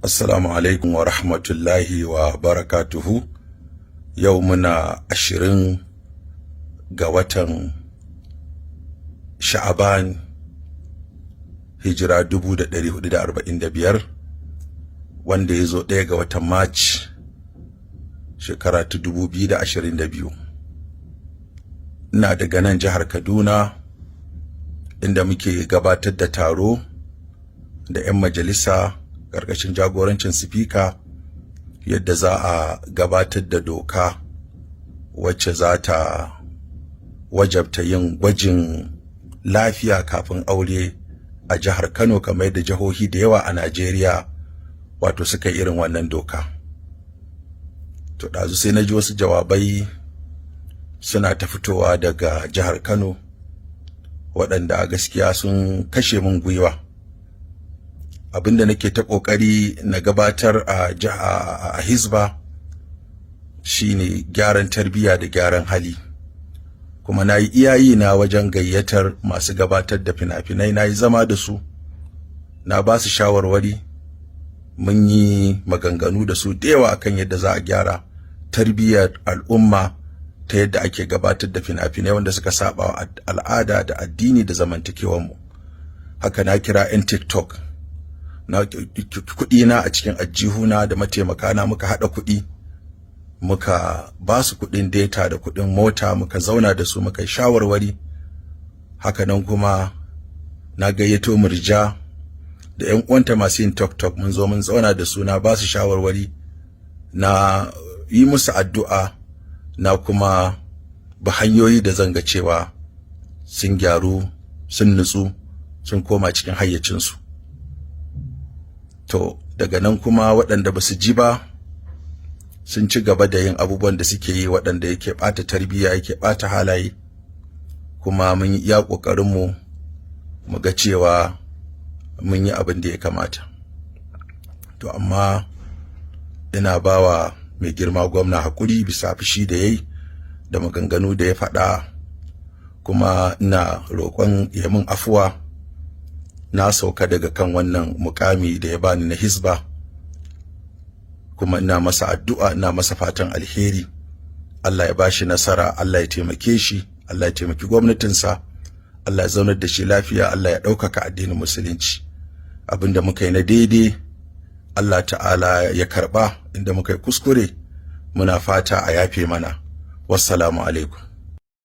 Assalamu alaikum wa rahmatullahi wa barakatuhu. Yau muna 20 ga watan Sha'aban, hijira 1445, wanda ya zo 1 ga watan March shekara ta 2022. Ina daga nan jihar Kaduna, inda muke gabatar da taro da 'yan majalisa ƙarƙashin jagorancin sifika yadda za a gabatar da doka wacce za ta wajabta yin gwajin lafiya kafin aure a jihar Kano, kamar yadda jihohi da yawa a Najeriya wato suka yi irin wannan doka. To ɗazu sai na ji wasu jawabai suna ta fitowa daga jihar Kano waɗanda a gaskiya sun kashe min gwiwa. Abinda nake ta kokari na gabatar a Hizba shine gyaran tarbiyya da gyaran hali, kuma nayi iyayi na wajen gayyatar masu gabatar da fina-finai, nayi zama da su, na ba su shawarwari, mun yi maganganu da su da yawa akan yadda za a gyara tarbiyyar al'umma ta yadda ake gabatar da fina-finai wanda suka saba wa al'ada da addini da zamantakewar mu. Haka na kira 'yan TikTok, na kuɗi na a cikin ajihuna da mataimaka na muka haɗa kuɗi, muka ba su kuɗin data da kuɗin mota, muka zauna da su muka yi shawarwari. Haka nan kuma na gayyato Murja da 'yan uwanta masu yin TikTok, mun zo mun zauna da su, na ba su shawarwari, na yi musu addu'a, na kuma ba hanyoyi da zan ga cewa sun gyaru, sun nutsu, sun koma cikin hayyacinsu. To daga nan kuma waɗanda ba su ji ba sun ci gaba da yin abubuwan da suke yi waɗanda yake ɓata tarbiyya, yake ɓata halaye, kuma mun yi iya ƙoƙarinmu mu ga cewa mun yi abin da ya kamata. To amma ina bawa mai girma gwamna haƙuri bisa fushi da yayi da maganganu da ya faɗa, kuma ina roƙon ya min afuwa. Na sauka daga kan wannan mukami da ya bani na Hizba, kuma ina masa addu'a, ina masa fatan alheri. Allah ya bashi nasara, Allah ya taimake shi, Allah ya taimaki gwamnatinsa, Allah ya zaunar da shi lafiya, Allah ya ɗaukaka addinin musulunci. Abinda muka yi na daidai Allah ta'ala ya karɓa, inda muka yi kuskure muna fata a yafe mana. Wassalamu alaikum.